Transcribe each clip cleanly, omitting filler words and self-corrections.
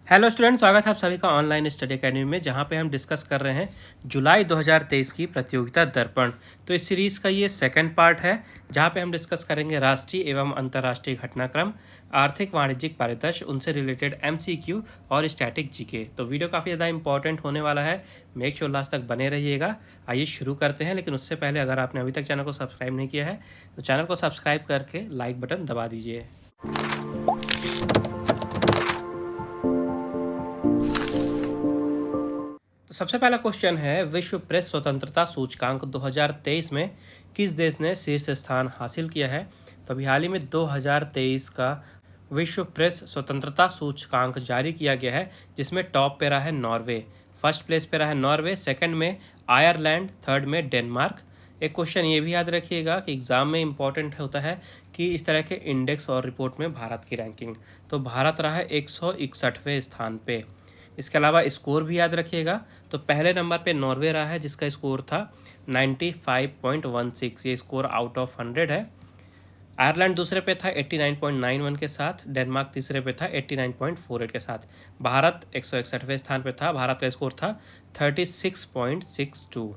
Hello student, स्वागत है आप सभी का ऑनलाइन स्टडी एकेडमी में, जहां पे हम डिस्कस कर रहे हैं जुलाई 2023 की प्रतियोगिता दर्पण। तो इस सीरीज़ का ये सेकंड पार्ट है, जहां पे हम डिस्कस करेंगे राष्ट्रीय एवं अंतर्राष्ट्रीय घटनाक्रम, आर्थिक वाणिज्यिक परिदृश्य, उनसे रिलेटेड एमसीक्यू और स्टैटिक जीके। तो वीडियो काफ़ी ज़्यादा इंपॉर्टेंट होने वाला है, मेक श्योर लास्ट तक बने रहिएगा। आइए शुरू करते हैं, लेकिन उससे पहले अगर आपने अभी तक चैनल को सब्सक्राइब नहीं किया है तो चैनल को सब्सक्राइब करके लाइक बटन दबा दीजिए। तो सबसे पहला क्वेश्चन है, विश्व प्रेस स्वतंत्रता सूचकांक 2023 में किस देश ने शीर्ष स्थान हासिल किया है? तो अभी हाल ही में 2023 का विश्व प्रेस स्वतंत्रता सूचकांक जारी किया गया है, जिसमें टॉप पे रहा है नॉर्वे, फर्स्ट प्लेस पे रहा है नॉर्वे, सेकंड में आयरलैंड, थर्ड में डेनमार्क। एक क्वेश्चन ये भी याद रखिएगा कि एग्जाम में इंपॉर्टेंट होता है कि इस तरह के इंडेक्स और रिपोर्ट में भारत की रैंकिंग, तो भारत रहा है 161वें स्थान पे। इसके अलावा स्कोर भी याद रखिएगा, तो पहले नंबर पे नॉर्वे रहा है जिसका स्कोर था 95.16, ये स्कोर आउट ऑफ 100 है। आयरलैंड दूसरे पे था 89.91 के साथ, डेनमार्क तीसरे पे था 89.48 के साथ। भारत 161वें स्थान पे था, भारत का स्कोर था 36.62।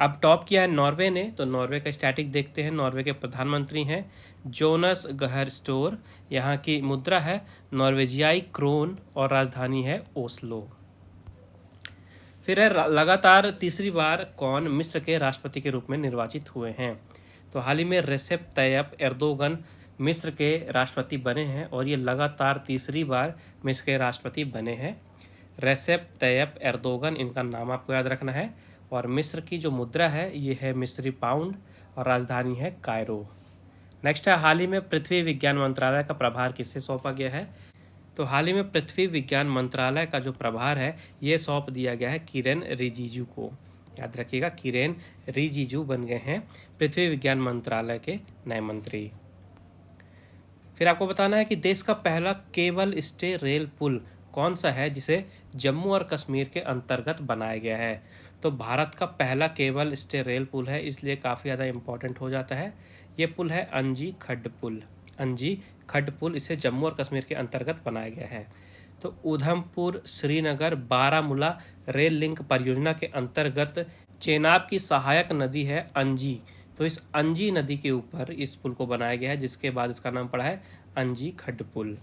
अब टॉप किया है नॉर्वे ने, तो नॉर्वे का स्टैटिक देखते हैं। नॉर्वे के प्रधानमंत्री हैं जोनस गहर स्टोर, यहाँ की मुद्रा है नॉर्वेजियाई क्रोन और राजधानी है ओस्लो। फिर है लगातार तीसरी बार कौन मिस्र के राष्ट्रपति के रूप में निर्वाचित हुए हैं? तो हाल ही में रेसेप तैयप एर्दोगन मिस्र के राष्ट्रपति बने हैं और ये लगातार तीसरी बार मिस्र के राष्ट्रपति बने हैं। रेसेप तैयप एर्दोगन, इनका नाम आपको याद रखना है। और मिस्र की जो मुद्रा है ये है मिस्री पाउंड और राजधानी है कायरो। नेक्स्ट है, हाल ही में पृथ्वी विज्ञान मंत्रालय का प्रभार किसे सौंपा गया है? तो हाल ही में पृथ्वी विज्ञान मंत्रालय का जो प्रभार है ये सौंप दिया गया है किरेन रिजिजू को। याद रखिएगा, किरेन रिजिजू बन गए हैं पृथ्वी विज्ञान मंत्रालय के नए मंत्री। फिर आपको बताना है कि देश का पहला केबल स्टे रेल पुल कौन सा है जिसे जम्मू और कश्मीर के अंतर्गत बनाया गया है? तो भारत का पहला केबल स्टे रेल पुल है, इसलिए काफ़ी ज़्यादा इम्पोर्टेंट हो जाता है। ये पुल है अंजी खड्ड पुल, अंजी खड्ड पुल, इसे जम्मू और कश्मीर के अंतर्गत बनाया गया है। तो उधमपुर श्रीनगर बारामूला रेल लिंक परियोजना के अंतर्गत चेनाब की सहायक नदी है अंजी, तो इस अंजी नदी के ऊपर इस पुल को बनाया गया है, जिसके बाद इसका नाम पड़ा है अंजी खड्ड पुल।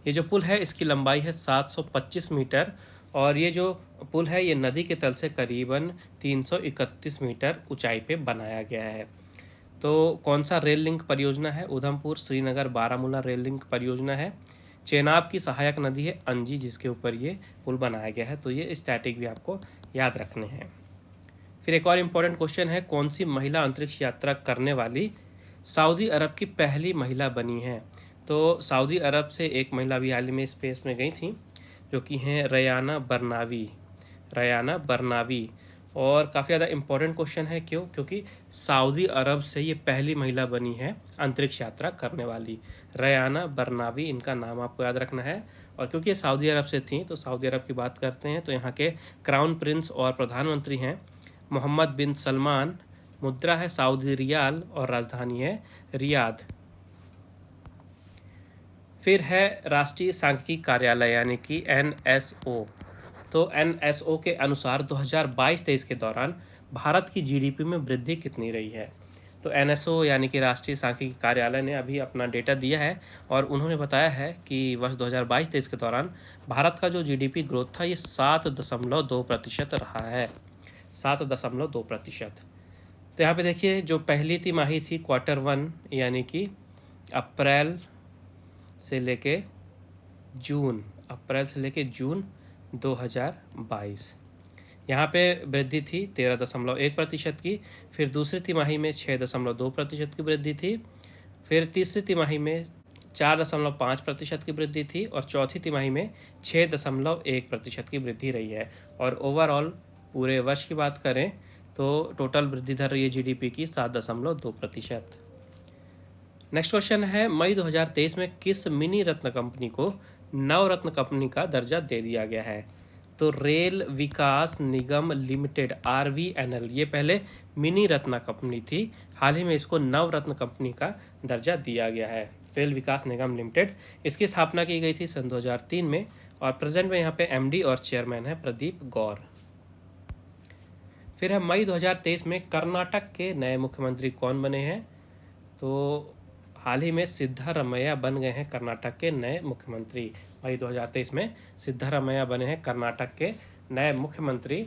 ये जो पुल है इसकी लंबाई है 725 मीटर और ये जो पुल है ये नदी के तल से करीबन 331 मीटर ऊंचाई पे बनाया गया है। तो कौन सा रेल लिंक परियोजना है? उधमपुर श्रीनगर बारामूला रेल लिंक परियोजना है। चेनाब की सहायक नदी है अंजी, जिसके ऊपर ये पुल बनाया गया है। तो ये स्टैटिक भी आपको याद रखने हैं। फिर एक और इम्पोर्टेंट क्वेश्चन है, कौन सी महिला अंतरिक्ष यात्रा करने वाली सऊदी अरब की पहली महिला बनी है? तो सऊदी अरब से एक महिला भी हाल ही में स्पेस में गई थी, जो कि हैं रयाना बरनावी, रयाना बरनावी। और काफ़ी ज़्यादा इम्पोर्टेंट क्वेश्चन है, क्यों? क्योंकि सऊदी अरब से ये पहली महिला बनी है अंतरिक्ष यात्रा करने वाली, रयाना बरनावी, इनका नाम आपको याद रखना है। और क्योंकि ये सऊदी अरब से थी, तो सऊदी अरब की बात करते हैं तो यहाँ के क्राउन प्रिंस और प्रधानमंत्री हैं मोहम्मद बिन सलमान, मुद्रा है सऊदी रियाल और राजधानी है रियाद। फिर है राष्ट्रीय सांख्यिकी कार्यालय यानी कि NSO। तो NSO के अनुसार 2022-23 के दौरान भारत की जीडीपी में वृद्धि कितनी रही है? तो NSO यानी कि राष्ट्रीय सांख्यिकी कार्यालय ने अभी अपना डेटा दिया है और उन्होंने बताया है कि वर्ष 2022-23 के दौरान भारत का जो जीडीपी ग्रोथ था ये 7.2% रहा है, 7.2%। तो यहाँ पे देखिए, जो पहली तिमाही थी Q1 यानी कि अप्रैल से लेके जून, अप्रैल से लेके जून 2022, यहाँ पे वृद्धि थी 13.1% की। फिर दूसरी तिमाही में 6.2% की वृद्धि थी। फिर तीसरी तिमाही में 4.5% की वृद्धि थी और चौथी तिमाही में 6.1% की वृद्धि रही है। और ओवरऑल पूरे वर्ष की बात करें तो टोटल वृद्धि दर रही है जीडीपी की 7.2%। नेक्स्ट क्वेश्चन है, मई 2023 में किस मिनी रत्न कंपनी को नवरत्न कंपनी का दर्जा दे दिया गया है? तो रेल विकास निगम लिमिटेड RVNL, ये पहले मिनी रत्न कंपनी थी, हाल ही में इसको नवरत्न कंपनी का दर्जा दिया गया है। रेल विकास निगम लिमिटेड, इसकी स्थापना की गई थी सन 2003 में और प्रेजेंट में यहाँ पे एमडी और चेयरमैन है प्रदीप गौर। फिर है मई 2023 में कर्नाटक के नए मुख्यमंत्री कौन बने हैं? तो हाल ही में सिद्धारमैया बन गए हैं कर्नाटक के नए मुख्यमंत्री। मई 2023 में सिद्धारमैया बने हैं कर्नाटक के नए मुख्यमंत्री।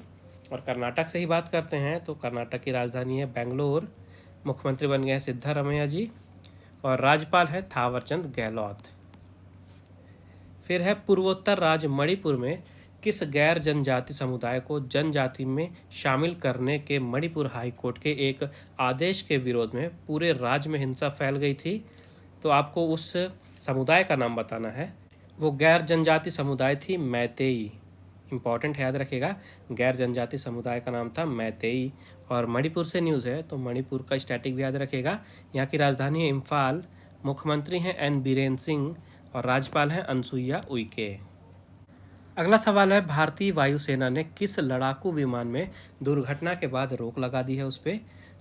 और कर्नाटक से ही बात करते हैं तो कर्नाटक की राजधानी है बेंगलोर। मुख्यमंत्री बन गए हैं सिद्धारमैया जी और राज्यपाल है थावरचंद गहलोत। फिर है पूर्वोत्तर राज्य मणिपुर में किस गैर जनजाति समुदाय को जनजाति में शामिल करने के मणिपुर हाईकोर्ट के एक आदेश के विरोध में पूरे राज्य में हिंसा फैल गई थी? तो आपको उस समुदाय का नाम बताना है। वो गैर जनजाति समुदाय थी मैतेई। इंपॉर्टेंट याद रखिएगा, गैर जनजाति समुदाय का नाम था मैतेई। और मणिपुर से न्यूज़ है तो मणिपुर का स्टैटिक भी याद रखिएगा। यहाँ की राजधानी है इम्फाल। मुख्यमंत्री हैं एन बीरेन सिंह और राज्यपाल हैं अनसुईया उइके। अगला सवाल है, भारतीय वायुसेना ने किस लड़ाकू विमान में दुर्घटना के बाद रोक लगा दी है उस पर?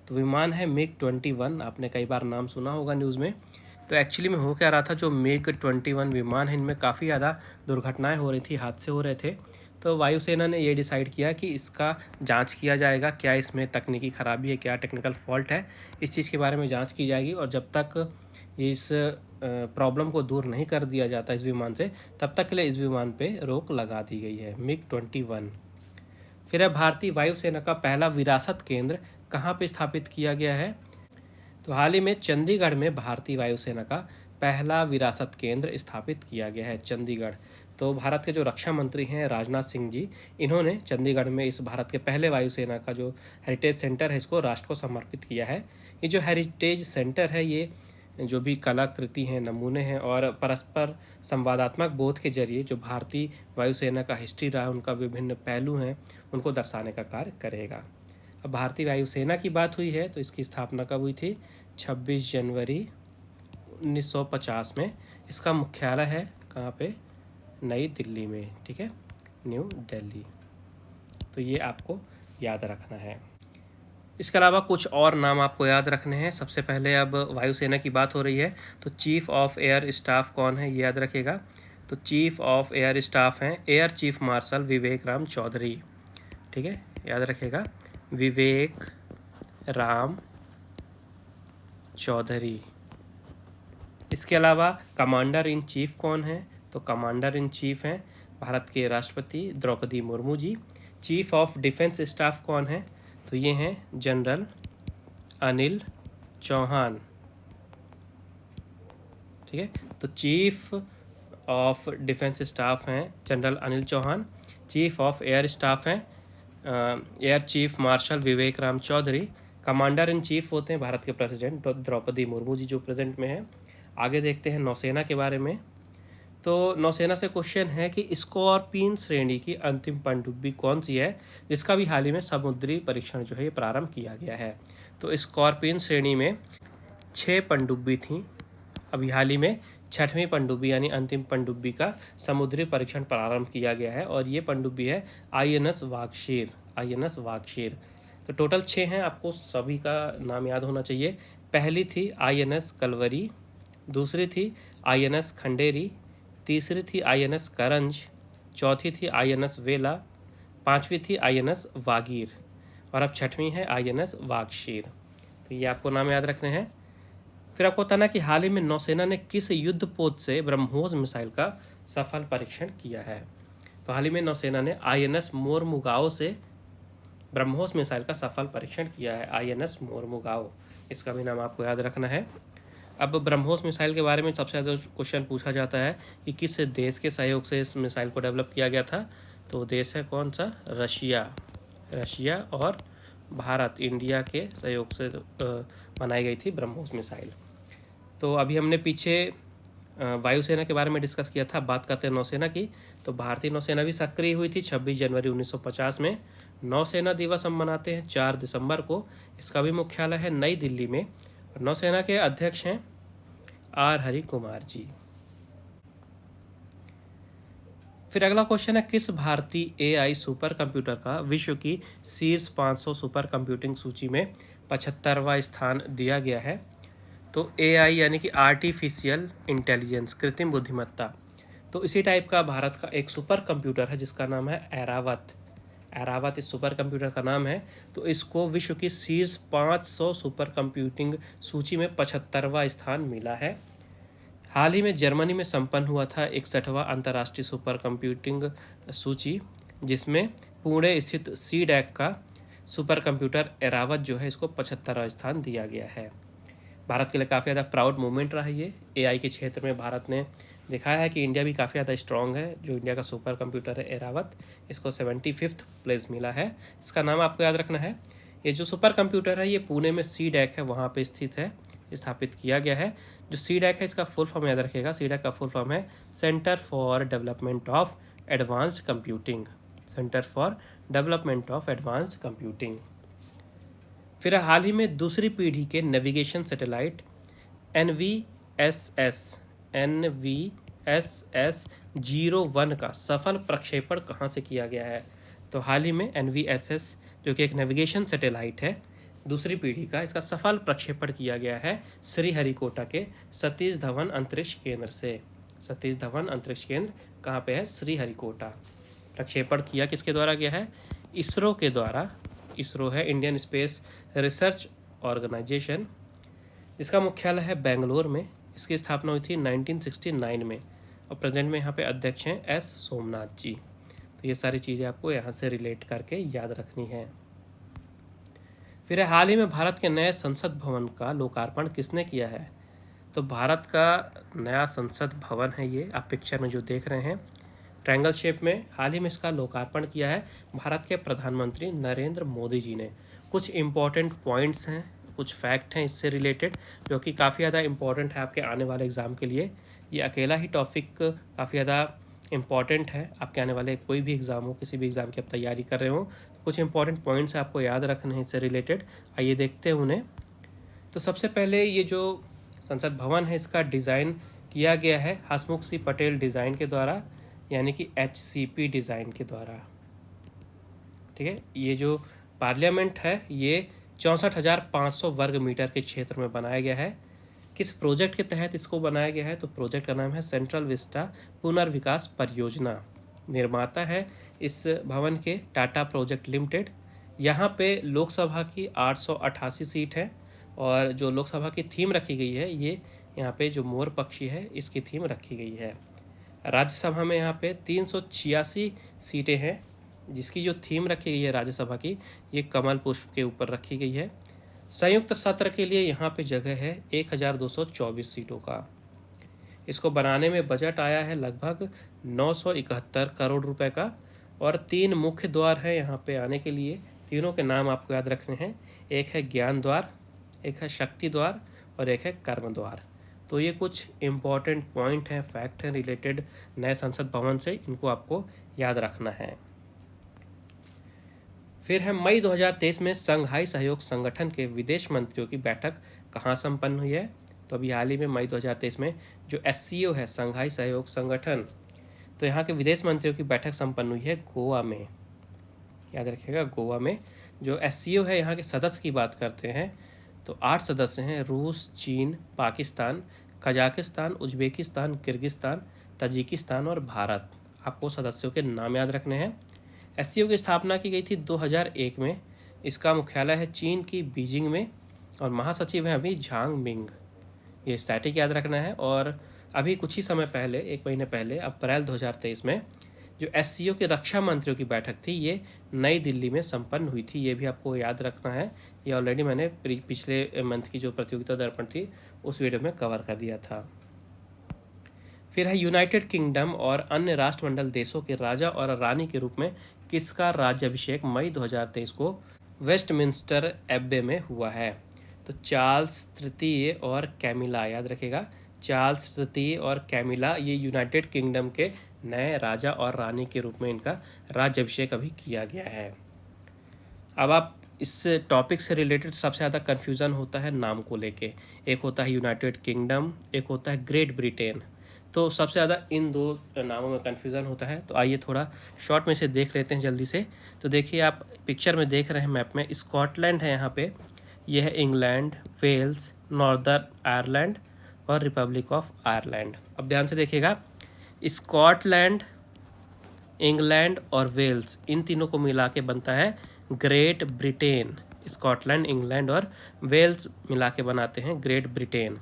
तो विमान है MiG-21। आपने कई बार नाम सुना होगा न्यूज़ में। तो एक्चुअली में हो क्या रहा था, जो MiG-21 विमान है इनमें काफ़ी ज़्यादा दुर्घटनाएं हो रही थी, हादसे हो रहे थे। तो वायुसेना ने ये डिसाइड किया कि इसका जांच किया जाएगा, क्या इसमें तकनीकी खराबी है, क्या टेक्निकल फॉल्ट है, इस चीज़ के बारे में जांच की जाएगी। और जब तक इस प्रॉब्लम को दूर नहीं कर दिया जाता इस विमान से, तब तक के लिए इस विमान पे रोक लगा दी गई है, MiG-21। फिर है, भारतीय वायुसेना का पहला विरासत केंद्र कहाँ पे स्थापित किया गया है? तो हाल ही में चंडीगढ़ में भारतीय वायुसेना का पहला विरासत केंद्र स्थापित किया गया है, चंडीगढ़। तो भारत के जो रक्षा मंत्री हैं राजनाथ सिंह जी, इन्होंने चंडीगढ़ में इस भारत के पहले वायुसेना का जो हेरिटेज सेंटर है इसको राष्ट्र को समर्पित किया है। ये जो हेरिटेज सेंटर है, ये जो भी कलाकृति हैं, नमूने हैं और परस्पर संवादात्मक बोध के जरिए जो भारतीय वायुसेना का हिस्ट्री रहा है, उनका विभिन्न पहलू हैं, उनको दर्शाने का कार्य करेगा। अब भारतीय वायुसेना की बात हुई है तो इसकी स्थापना कब हुई थी? 26 जनवरी 1950 में। इसका मुख्यालय है कहाँ पे? नई दिल्ली में। ठीक है, न्यू दिल्ली। तो ये आपको याद रखना है। इसके अलावा कुछ और नाम आपको याद रखने हैं। सबसे पहले, अब वायुसेना की बात हो रही है तो चीफ ऑफ एयर स्टाफ कौन है, ये याद रखिएगा। तो चीफ ऑफ एयर स्टाफ हैं air chief marshal Vivek Ram Chaudhary. ठीक है, याद रखिएगा, विवेक राम चौधरी। इसके अलावा कमांडर इन चीफ कौन है? तो कमांडर इन चीफ हैं भारत के राष्ट्रपति Draupadi Murmu ji. Chief of defence staff कौन है? तो ये हैं जनरल अनिल चौहान। ठीक है, तो चीफ ऑफ डिफेंस स्टाफ हैं general Anil Chauhan. Chief of air staff हैं air chief marshal Vivek Ram Chaudhari. Commander in chief होते हैं भारत के प्रेसिडेंट द्रौपदी मुर्मू जी, जो प्रेजेंट में हैं। आगे देखते हैं नौसेना के बारे में। तो नौसेना से क्वेश्चन है कि स्कॉर्पियन श्रेणी की अंतिम पनडुब्बी कौन सी है, जिसका भी हाल ही में समुद्री परीक्षण जो है ये प्रारंभ किया गया है। तो स्कॉर्पियन श्रेणी में 6 पनडुब्बी थी। अभी हाल ही में 6वीं पनडुब्बी यानी अंतिम पनडुब्बी का समुद्री परीक्षण प्रारंभ किया गया है और ये पनडुब्बी है INS वागशीर। INS वागशीर। तो टोटल 6 हैं, आपको सभी का नाम याद होना चाहिए। पहली थी INS कलवरी, दूसरी थी INS खंडेरी, तीसरी थी INS करंज, चौथी थी INS वेला, पांचवी थी INS वागीर और अब 6वीं है INS वागशीर। तो ये आपको नाम याद रखने हैं। फिर आपको बताना कि हाल ही में नौसेना ने किस युद्धपोत से ब्रह्मोस मिसाइल का सफल परीक्षण किया है? तो हाल ही में नौसेना ने INS मोरमुगाओ से ब्रह्मोस मिसाइल का सफल परीक्षण किया है, INS मोरमुगाओ। इसका भी नाम आपको याद रखना है। अब ब्रह्मोस मिसाइल के बारे में सबसे ज़्यादा क्वेश्चन पूछा जाता है कि किस देश के सहयोग से इस मिसाइल को डेवलप किया गया था? तो देश है कौन सा? रशिया और भारत, इंडिया के सहयोग से बनाई गई थी ब्रह्मोस मिसाइल। तो अभी हमने पीछे वायुसेना के बारे में डिस्कस किया था, बात करते हैं नौसेना की। तो भारतीय नौसेना भी सक्रिय हुई थी 26 जनवरी 1950 में। नौसेना दिवस हम मनाते हैं 4 दिसंबर को। इसका भी मुख्यालय है नई दिल्ली में। नौसेना के अध्यक्ष हैं R हरि कुमार जी। फिर अगला क्वेश्चन है, किस भारतीय AI सुपर कंप्यूटर का विश्व की शीर्ष 500 सुपर कंप्यूटिंग सूची में 75वां स्थान दिया गया है? तो AI यानी कि आर्टिफिशियल इंटेलिजेंस, कृत्रिम बुद्धिमत्ता। तो इसी टाइप का भारत का एक सुपर कंप्यूटर है जिसका नाम है ऐरावत। ऐरावत इस सुपर कंप्यूटर का नाम है। तो इसको विश्व की शीर्ष 500 सुपर कंप्यूटिंग सूची में 75वां स्थान मिला है। हाल ही में जर्मनी में संपन्न हुआ था 61वां अंतर्राष्ट्रीय सुपर कंप्यूटिंग सूची, जिसमें पुणे स्थित सीडैक का सुपर कंप्यूटर ऐरावत जो है इसको 75वां स्थान दिया गया है। भारत के लिए काफ़ी ज़्यादा प्राउड मोमेंट रहा ये। एआई के क्षेत्र में भारत ने दिखाया है कि इंडिया भी काफ़ी ज़्यादा स्ट्रॉन्ग है। जो इंडिया का सुपर कंप्यूटर है ऐरावत, इसको 75th प्लेस मिला है। इसका नाम आपको याद रखना है। ये जो सुपर कंप्यूटर है ये पुणे में सीडैक है वहाँ पे स्थित है, स्थापित किया गया है। जो सीडैक है इसका फुल फॉर्म याद रखिएगा। सीडैक का फुल फॉर्म है centre for development of advanced computing. Centre for development of advanced computing. फिर हाल ही में दूसरी पीढ़ी के नेविगेशन सैटेलाइट NVSS-01 का सफल प्रक्षेपण कहाँ से किया गया है? तो हाल ही में NVSS जो कि एक नेविगेशन सैटेलाइट है दूसरी पीढ़ी का, इसका सफल प्रक्षेपण किया गया है श्रीहरिकोटा के सतीश धवन अंतरिक्ष केंद्र से। सतीश धवन अंतरिक्ष केंद्र कहाँ पे है? श्रीहरिकोटा। प्रक्षेपण किया किसके द्वारा गया है? इसरो के द्वारा। इसरो है इंडियन स्पेस रिसर्च ऑर्गेनाइजेशन, जिसका मुख्यालय है बेंगलोर में। इसकी स्थापना हुई थी 1969 में और प्रेजेंट में यहाँ पे अध्यक्ष हैं एस सोमनाथ जी। तो ये सारी चीज़ें आपको यहाँ से रिलेट करके याद रखनी है। फिर हाल ही में भारत के नए संसद भवन का लोकार्पण किसने किया है? तो भारत का नया संसद भवन है ये, आप पिक्चर में जो देख रहे हैं ट्रायंगल शेप में, हाल ही में इसका लोकार्पण किया है भारत के प्रधानमंत्री नरेंद्र मोदी जी ने। कुछ इम्पॉर्टेंट पॉइंट्स हैं, कुछ फैक्ट हैं इससे रिलेटेड जो कि काफ़ी ज़्यादा इम्पॉर्टेंट है आपके आने वाले एग्ज़ाम के लिए। ये अकेला ही टॉपिक काफ़ी ज़्यादा इम्पॉर्टेंट है आपके आने वाले कोई भी एग्ज़ाम हो, किसी भी एग्ज़ाम की आप तैयारी कर रहे हो तो कुछ इंपॉर्टेंट पॉइंट्स आपको याद रखने हैं इससे रिलेटेड। आइए देखते हैं उन्हें। तो सबसे पहले ये जो संसद भवन है इसका डिज़ाइन किया गया है हसमुख सी पटेल डिज़ाइन के द्वारा, यानी कि HCP डिज़ाइन के द्वारा। ठीक है, ये जो पार्लियामेंट है ये 64,500 वर्ग मीटर के क्षेत्र में बनाया गया है। किस प्रोजेक्ट के तहत इसको बनाया गया है? तो प्रोजेक्ट का नाम है सेंट्रल विस्टा पुनर्विकास परियोजना। निर्माता है इस भवन के टाटा प्रोजेक्ट लिमिटेड। यहाँ पे लोकसभा की 888 सीट है और जो लोकसभा की थीम रखी गई है ये यहाँ पे जो मोर पक्षी है इसकी थीम रखी गई है। राज्यसभा में यहाँ पे 386 सीटें हैं जिसकी जो थीम रखी गई है राज्यसभा की ये कमल पुष्प के ऊपर रखी गई है। संयुक्त सत्र के लिए यहाँ पे जगह है 1224 सीटों का। इसको बनाने में बजट आया है लगभग 971 करोड़ रुपए का और 3 मुख्य द्वार है यहाँ पे आने के लिए। तीनों के नाम आपको याद रखने हैं, एक है ज्ञान द्वार, एक है शक्ति द्वार और एक है कर्म द्वार। तो ये कुछ इम्पॉर्टेंट पॉइंट हैं, फैक्ट हैं रिलेटेड नए संसद भवन से, इनको आपको याद रखना है। फिर है मई 2023 में संघाई सहयोग संगठन के विदेश मंत्रियों की बैठक कहाँ संपन्न हुई है? तो अभी हाल ही में मई 2023 में जो SCO है संघाई सहयोग संगठन, तो यहाँ के विदेश मंत्रियों की बैठक संपन्न हुई है गोवा में। याद रखिएगा गोवा में। जो SCO है यहाँ के सदस्य की बात करते हैं तो 8 सदस्य हैं, रूस, चीन, Pakistan, Kazakhstan, Uzbekistan, Kyrgyzstan, Tajikistan और भारत। आपको सदस्यों के नाम याद रखने हैं। SCO की स्थापना की गई थी 2001 में। इसका मुख्यालय है चीन की बीजिंग में और महासचिव हैं अभी झांग मिंग। ये स्टैटिक याद रखना है। और अभी कुछ ही समय पहले, 1 महीने पहले, अप्रैल 2023 में जो SCO के रक्षा मंत्रियों की बैठक थी ये नई दिल्ली में संपन्न हुई थी। ये भी आपको याद रखना है। ये ऑलरेडी मैंने पिछले मंथ की जो प्रतियोगिता दर्पण थी उस वीडियो में कवर कर दिया था। फिर है यूनाइटेड किंगडम और अन्य राष्ट्रमंडल देशों के राजा और रानी के रूप में किसका राज्याभिषेक मई 2023 को वेस्टमिंस्टर एब्बे में हुआ है? तो चार्ल्स तृतीय और कैमिला, याद रखेगा चार्ल्स तृतीय और कैमिला, ये यूनाइटेड किंगडम के नए राजा और रानी के रूप में इनका राज्याभिषेक अभी किया गया है। अब आप इस टॉपिक से रिलेटेड सबसे ज़्यादा कन्फ्यूज़न होता है नाम को लेके। एक होता है यूनाइटेड किंगडम, एक होता है ग्रेट ब्रिटेन। तो सबसे ज़्यादा इन दो नामों में कन्फ्यूज़न होता है। तो आइए थोड़ा शॉर्ट में से देख लेते हैं जल्दी से। तो देखिए आप पिक्चर में देख रहे हैं मैप में, स्कॉटलैंड है यहाँ पे, यह है इंग्लैंड, वेल्स, नॉर्दर्न आयरलैंड और रिपब्लिक ऑफ आयरलैंड। अब ध्यान से देखिएगा, स्कॉटलैंड, इंग्लैंड और वेल्स, इन तीनों को मिला के बनता है ग्रेट ब्रिटेन। स्कॉटलैंड, इंग्लैंड और वेल्स मिला के बनाते हैं ग्रेट ब्रिटेन।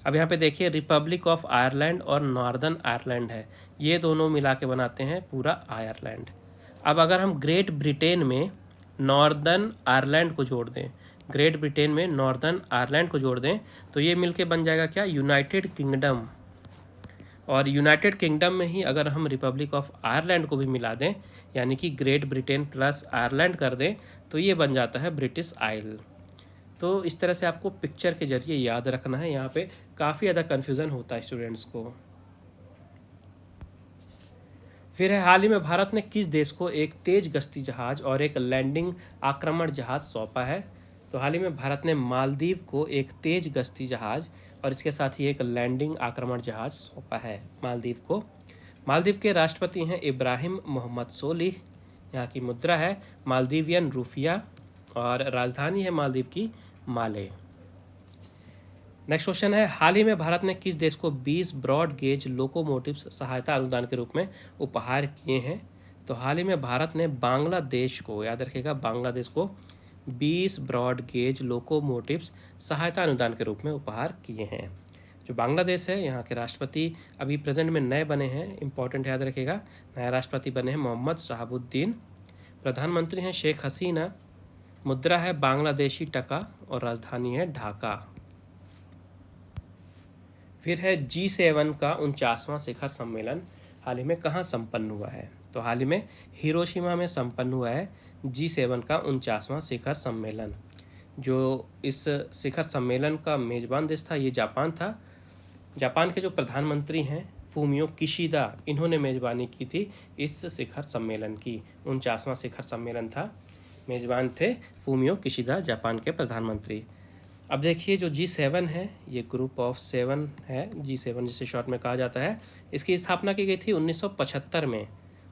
अब यहाँ पे देखिए रिपब्लिक ऑफ आयरलैंड और नॉर्दर्न आयरलैंड है, ये दोनों मिला के बनाते हैं पूरा आयरलैंड। अब अगर हम ग्रेट ब्रिटेन में नॉर्दर्न आयरलैंड को जोड़ दें, ग्रेट ब्रिटेन में नॉर्दर्न आयरलैंड को जोड़ दें तो ये मिलके बन जाएगा क्या, यूनाइटेड किंगडम। और यूनाइटेड किंगडम में ही अगर हम रिपब्लिक ऑफ आयरलैंड को भी मिला दें, यानी कि ग्रेट ब्रिटेन प्लस आयरलैंड कर दें, तो ये बन जाता है ब्रिटिश आइल। तो इस तरह से आपको पिक्चर के जरिए याद रखना है, यहाँ पे काफ़ी ज़्यादा कन्फ्यूज़न होता है स्टूडेंट्स को। फिर है, हाल ही में भारत ने किस देश को एक तेज गश्ती जहाज और एक लैंडिंग आक्रमण जहाज सौंपा है? तो हाल ही में भारत ने मालदीव को एक तेज गश्ती जहाज और इसके साथ ही एक लैंडिंग आक्रमण जहाज सौंपा है मालदीव को। मालदीव के राष्ट्रपति हैं इब्राहिम मोहम्मद सोलिह, यहाँ की मुद्रा है मालदीवियन रुपया और राजधानी है मालदीव की माले। नेक्स्ट क्वेश्चन है, हाल ही में भारत ने किस देश को 20 ब्रॉड गेज लोकोमोटिव्स सहायता अनुदान के रूप में उपहार किए हैं? तो हाल ही में भारत ने बांग्लादेश को, याद रखिएगा बांग्लादेश को 20 ब्रॉड गेज लोकोमोटिव्स सहायता अनुदान के रूप में उपहार किए हैं। जो बांग्लादेश है, यहाँ के राष्ट्रपति अभी प्रेजेंट में नए बने हैं, इंपॉर्टेंट याद रखिएगा, नया राष्ट्रपति बने हैं मोहम्मद शहाबुद्दीन, प्रधानमंत्री हैं शेख हसीना, मुद्रा है बांग्लादेशी टका और राजधानी है ढाका। फिर है G7 का 49वां शिखर सम्मेलन हाल ही में कहाँ संपन्न हुआ है? तो हाल ही में हिरोशिमा में संपन्न हुआ है G7 का 49वां शिखर सम्मेलन। जो इस शिखर सम्मेलन का मेजबान देश था ये जापान था। जापान के जो प्रधानमंत्री हैं फूमियो किशिदा, इन्होंने मेजबानी की थी इस शिखर सम्मेलन की। 49वां शिखर सम्मेलन था, मेजबान थे फूमियो किशिदा, जापान के प्रधानमंत्री। अब देखिए जो G7 है ये ग्रुप ऑफ 7 है, G7 जिसे शॉर्ट में कहा जाता है। इसकी स्थापना की गई थी 1975 में।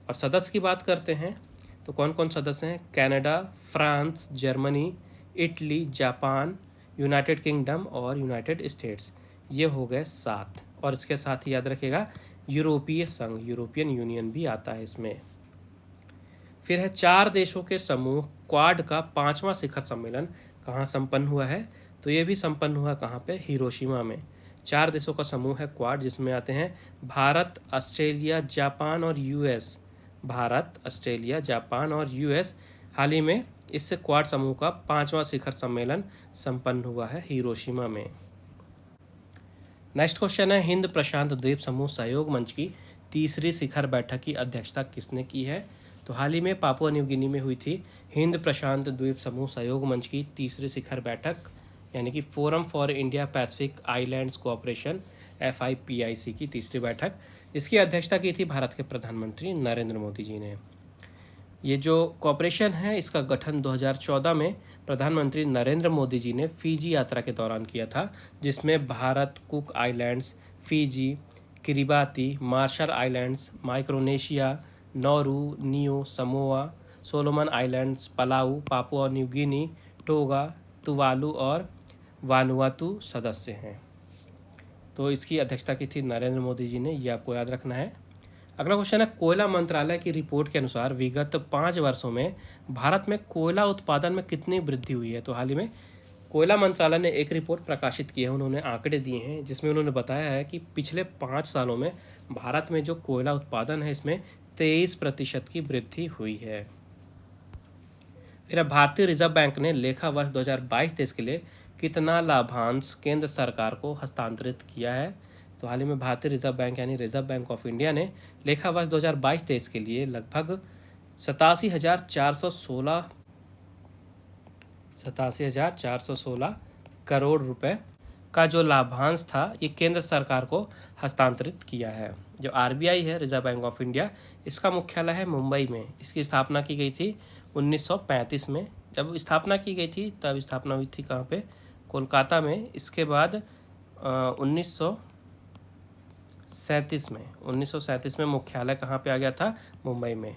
और सदस्य की बात करते हैं तो कौन कौन सदस्य हैं? Canada, France, Germany, Italy, Japan, United kingdom और यूनाइटेड स्टेट्स, ये हो गए 7। और इसके साथ ही याद रखिएगा यूरोपीय संघ, यूरोपियन यूनियन भी आता है इसमें। फिर है 4 देशों के समूह क्वाड का 5वां शिखर सम्मेलन कहाँ संपन्न हुआ है? तो ये भी संपन्न हुआ कहाँ पे? हिरोशिमा में। 4 देशों का समूह है क्वाड, जिसमें आते हैं भारत, ऑस्ट्रेलिया, जापान और यूएस। भारत, ऑस्ट्रेलिया, जापान और यूएस। हाल ही में इस क्वाड समूह का 5वां शिखर सम्मेलन संपन्न हुआ है हिरोशिमा में। नेक्स्ट क्वेश्चन है, हिंद प्रशांत द्वीप समूह सहयोग मंच की 3री शिखर बैठक की अध्यक्षता किसने की है? तो हाल ही में पापुआ न्यू गिनी में हुई थी हिंद प्रशांत द्वीप समूह सहयोग मंच की 3री शिखर बैठक, यानी कि forum for India Pacific islands cooperation FIPIC की 3री बैठक। इसकी अध्यक्षता की थी भारत के प्रधानमंत्री नरेंद्र मोदी जी ने। ये जो कॉपरेशन है इसका गठन 2014 में प्रधानमंत्री नरेंद्र मोदी जी ने फिजी यात्रा के दौरान किया था, जिसमें Bharat, cook islands, Fiji, Kiribati, Marshall Islands, Micronesia, Nauru, neo, Samoa, Solomon islands, Palau, Papua New Guinea, toga, Tuvalu और वानुआतू सदस्य हैं। तो इसकी अध्यक्षता की थी नरेंद्र मोदी जी ने, ये आपको याद रखना है। अगला क्वेश्चन है, कोयला मंत्रालय की रिपोर्ट के अनुसार विगत 5 वर्षों में भारत में कोयला उत्पादन में कितनी वृद्धि हुई है? तो हाल ही में कोयला मंत्रालय ने एक रिपोर्ट प्रकाशित की है, उन्होंने आंकड़े दिए हैं जिसमें उन्होंने बताया है कि पिछले 5 सालों में भारत में जो कोयला उत्पादन है इसमें 23% की वृद्धि हुई है। फिर भारतीय रिजर्व बैंक ने लेखा वर्ष 2022-23 के लिए कितना लाभांश केंद्र सरकार को हस्तांतरित किया है? तो हाल ही में भारतीय रिजर्व बैंक यानी रिजर्व बैंक ऑफ इंडिया ने लेखा वर्ष 2022-23 के लिए लगभग 87,416 करोड़ रुपए का जो लाभांश था ये केंद्र सरकार को हस्तांतरित किया है। जो RBI है, रिजर्व बैंक ऑफ इंडिया, इसका मुख्यालय है मुंबई में। इसकी स्थापना की गई थी 1935 में। जब स्थापना की गई थी तब स्थापना हुई थी कहाँ पे? कोलकाता में। इसके बाद 1937 में मुख्यालय कहाँ पे आ गया था? मुंबई में।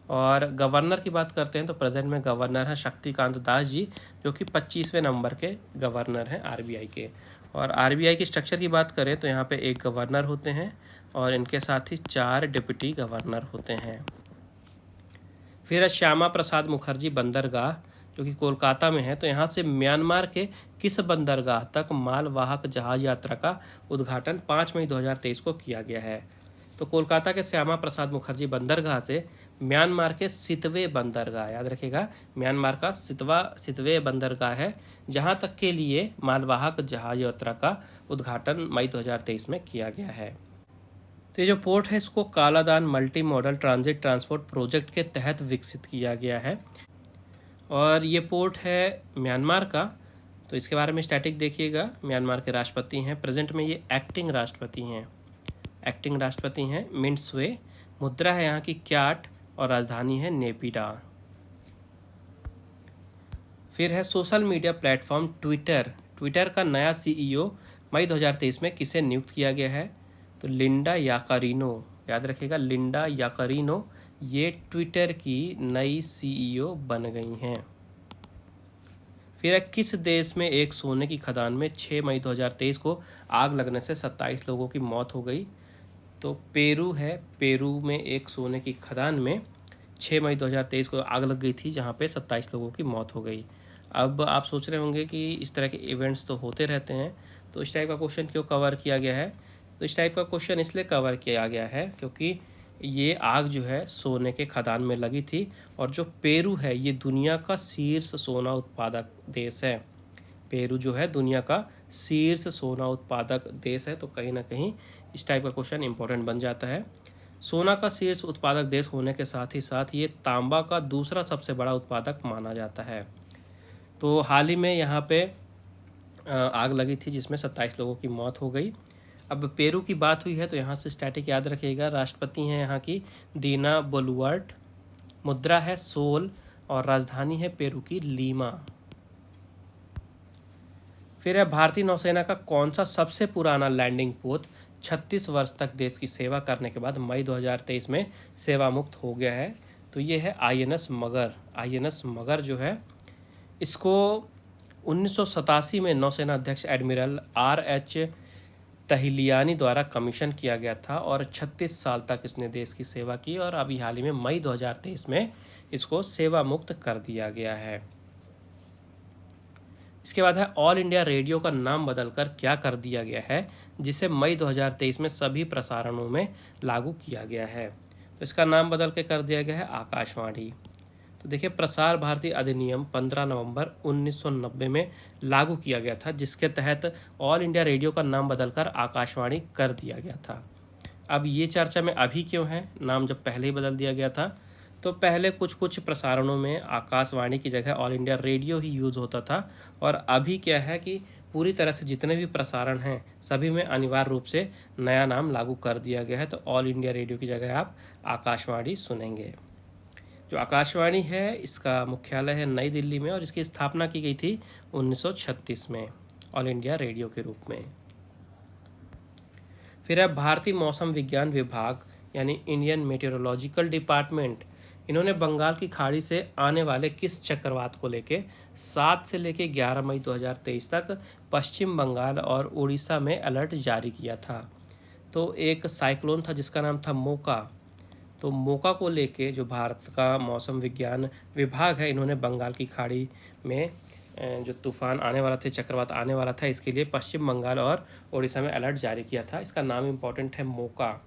और गवर्नर की बात करते हैं तो प्रेजेंट में गवर्नर है शक्तिकांत दास जी, जो कि 25वें नंबर के गवर्नर हैं RBI के। और RBI की स्ट्रक्चर की बात करें तो यहाँ पे एक गवर्नर होते हैं और इनके साथ ही 4 डिप्टी गवर्नर होते हैं। फिर है श्यामा प्रसाद मुखर्जी बंदरगाह, जो कि कोलकाता में है। तो यहाँ से म्यांमार के किस बंदरगाह तक मालवाहक जहाज यात्रा का उद्घाटन 5 मई 2023 को किया गया है? तो कोलकाता के श्यामा प्रसाद मुखर्जी बंदरगाह से म्यांमार के सितवे बंदरगाह, याद रखिएगा, म्यांमार का सितवे बंदरगाह है, जहाँ तक के लिए मालवाहक जहाज यात्रा का उद्घाटन मई 2023 में किया गया है। तो ये जो पोर्ट है इसको Kaladan multi modal transit transport project के तहत विकसित किया गया है और ये पोर्ट है म्यांमार का। तो इसके बारे में स्टैटिक देखिएगा। म्यांमार के राष्ट्रपति हैं, प्रेजेंट में ये एक्टिंग राष्ट्रपति हैं मिंट स्वे। मुद्रा है यहाँ की क्याट और राजधानी है नेपिडा। फिर है सोशल मीडिया प्लेटफॉर्म ट्विटर का नया सीईओ मई 2023 में किसे नियुक्त किया गया है? तो लिंडा याकारिनो, याद रखिएगा, लिंडा याकारिनो ये ट्विटर की नई सीईओ बन गई हैं। फिर किस देश में एक सोने की खदान में 6 मई 2023 को आग लगने से 27 लोगों की मौत हो गई? तो पेरू है। पेरू में एक सोने की खदान में 6 मई 2023 को आग लग गई थी, जहां पे 27 लोगों की मौत हो गई। अब आप सोच रहे होंगे कि इस तरह के इवेंट्स तो होते रहते हैं, तो इस टाइप का क्वेश्चन क्यों कवर किया गया है? तो इस टाइप का क्वेश्चन इसलिए कवर किया गया है क्योंकि ये आग जो है सोने के खदान में लगी थी और जो पेरू है ये दुनिया का शीर्ष सोना उत्पादक देश है। पेरू जो है दुनिया का शीर्ष सोना उत्पादक देश है, तो कहीं ना कहीं इस टाइप का क्वेश्चन इंपॉर्टेंट बन जाता है। सोना का शीर्ष उत्पादक देश होने के साथ ही साथ ये तांबा का दूसरा सबसे बड़ा उत्पादक माना जाता है। तो हाल ही में यहाँ पे आग लगी थी जिसमें 27 लोगों की मौत हो गई। अब पेरू की बात हुई है तो यहाँ से स्टैटिक याद रखिएगा। राष्ट्रपति हैं यहाँ की दीना बोलुआर्ट, मुद्रा है सोल और राजधानी है पेरू की लीमा। फिर है भारतीय नौसेना का कौन सा सबसे पुराना लैंडिंग पोत 36 वर्ष तक देश की सेवा करने के बाद मई 2023 में सेवा मुक्त हो गया है? तो ये है आईएनएस मगर। आईएनएस मगर जो है इसको 1987 में नौसेना अध्यक्ष एडमिरल RH तहिलियानी द्वारा कमीशन किया गया था और 36 साल तक इसने देश की सेवा की और अभी हाल ही में मई 2023 में इसको सेवा मुक्त कर दिया गया है। इसके बाद है ऑल इंडिया रेडियो का नाम बदलकर क्या कर दिया गया है जिसे मई 2023 में सभी प्रसारणों में लागू किया गया है? तो इसका नाम बदल के कर दिया गया है आकाशवाणी। तो देखिए, प्रसार भारती अधिनियम 15 नवंबर 1990 में लागू किया गया था, जिसके तहत ऑल इंडिया रेडियो का नाम बदलकर आकाशवाणी कर दिया गया था। अब ये चर्चा में अभी क्यों है, नाम जब पहले ही बदल दिया गया था? तो पहले कुछ प्रसारणों में आकाशवाणी की जगह ऑल इंडिया रेडियो ही यूज़ होता था और अभी क्या है कि पूरी तरह से जितने भी प्रसारण हैं सभी में अनिवार्य रूप से नया नाम लागू कर दिया गया है। तो ऑल इंडिया रेडियो की जगह आप आकाशवाणी सुनेंगे। जो आकाशवाणी है इसका मुख्यालय है नई दिल्ली में और इसकी स्थापना की गई थी 1936 में ऑल इंडिया रेडियो के रूप में। फिर है भारतीय मौसम विज्ञान विभाग यानी इंडियन मेटेरोलॉजिकल डिपार्टमेंट, इन्होंने बंगाल की खाड़ी से आने वाले किस चक्रवात को लेके 7 से लेके 11 मई 2023 तक पश्चिम बंगाल और उड़ीसा में अलर्ट जारी किया था? तो एक साइक्लोन था जिसका नाम था मोका। तो मोका को लेके जो भारत का मौसम विज्ञान विभाग है, इन्होंने बंगाल की खाड़ी में जो तूफान आने वाला था, चक्रवात आने वाला था, इसके लिए पश्चिम बंगाल और उड़ीसा में अलर्ट जारी किया था। इसका नाम इम्पॉर्टेंट है मोका।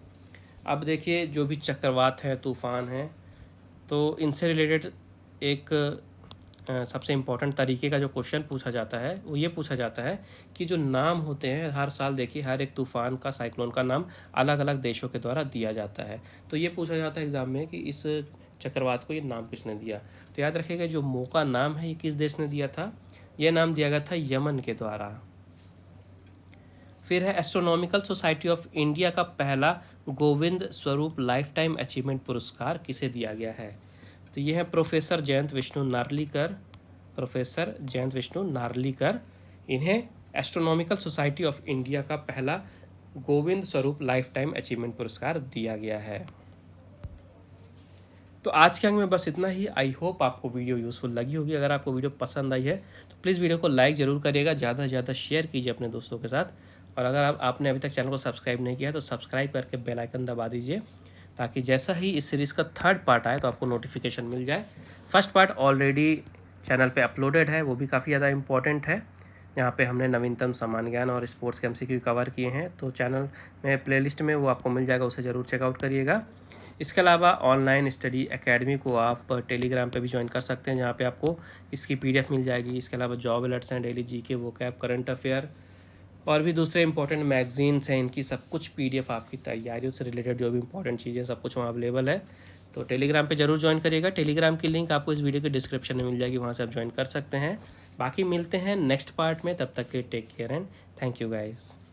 अब देखिए, जो भी चक्रवात हैं, तूफान हैं, तो इनसे रिलेटेड एक सबसे इम्पॉर्टेंट तरीके का जो क्वेश्चन पूछा जाता है वो ये पूछा जाता है कि जो नाम होते हैं हर साल, देखिए हर एक तूफ़ान का, साइक्लोन का नाम अलग अलग देशों के द्वारा दिया जाता है। तो ये पूछा जाता है एग्ज़ाम में कि इस चक्रवात को ये नाम किसने दिया। तो याद रखिएगा, जो मोका नाम है ये किस देश ने दिया था? यह नाम दिया गया था यमन के द्वारा। फिर है एस्ट्रोनॉमिकल सोसाइटी ऑफ इंडिया का पहला Govind Swarup life time achievement पुरस्कार किसे दिया गया है? तो ये है प्रोफेसर जयंत विष्णु नार्लिकर। इन्हें एस्ट्रोनॉमिकल सोसाइटी ऑफ इंडिया का पहला Govind Swarup life time achievement पुरस्कार दिया गया है। तो आज के अंक में बस इतना ही। आई होप आपको वीडियो यूज़फुल लगी होगी। अगर आपको वीडियो पसंद आई है तो प्लीज़ वीडियो को लाइक ज़रूर करिएगा, ज़्यादा से ज़्यादा शेयर कीजिए अपने दोस्तों के साथ और अगर आपने अभी तक चैनल को सब्सक्राइब नहीं किया है तो सब्सक्राइब करके बेल आइकन दबा दीजिए, ताकि जैसा ही इस सीरीज़ का थर्ड पार्ट आए तो आपको नोटिफिकेशन मिल जाए। फर्स्ट पार्ट ऑलरेडी चैनल पे अपलोडेड है, वो भी काफ़ी ज़्यादा इंपॉर्टेंट है। यहाँ पे हमने नवीनतम सामान्य ज्ञान और स्पोर्ट्स के MCQ कवर किए हैं, तो चैनल में प्लेलिस्ट में वो आपको मिल जाएगा, उसे ज़रूर चेकआउट करिएगा। इसके अलावा ऑनलाइन स्टडी एकेडमी को आप टेलीग्राम पे भी ज्वाइन कर सकते हैं, जहाँ पे आपको इसकी PDF मिल जाएगी। इसके अलावा जॉब अलर्ट्स हैं, daily GK, vocab, current affair और भी दूसरे इंपॉर्टेंट मैगजीन्स हैं, इनकी सब कुछ PDF आपकी तैयारियों से रिलेटेड जो भी इंपॉर्टेंट चीज़ें सब कुछ वहाँ अवेलेबल है। तो टेलीग्राम पे जरूर ज्वाइन करिएगा। टेलीग्राम की लिंक आपको इस वीडियो के डिस्क्रिप्शन में मिल जाएगी, वहाँ से आप ज्वाइन कर सकते हैं। बाकी मिलते हैं नेक्स्ट पार्ट में, तब तक के take care and thank you guys.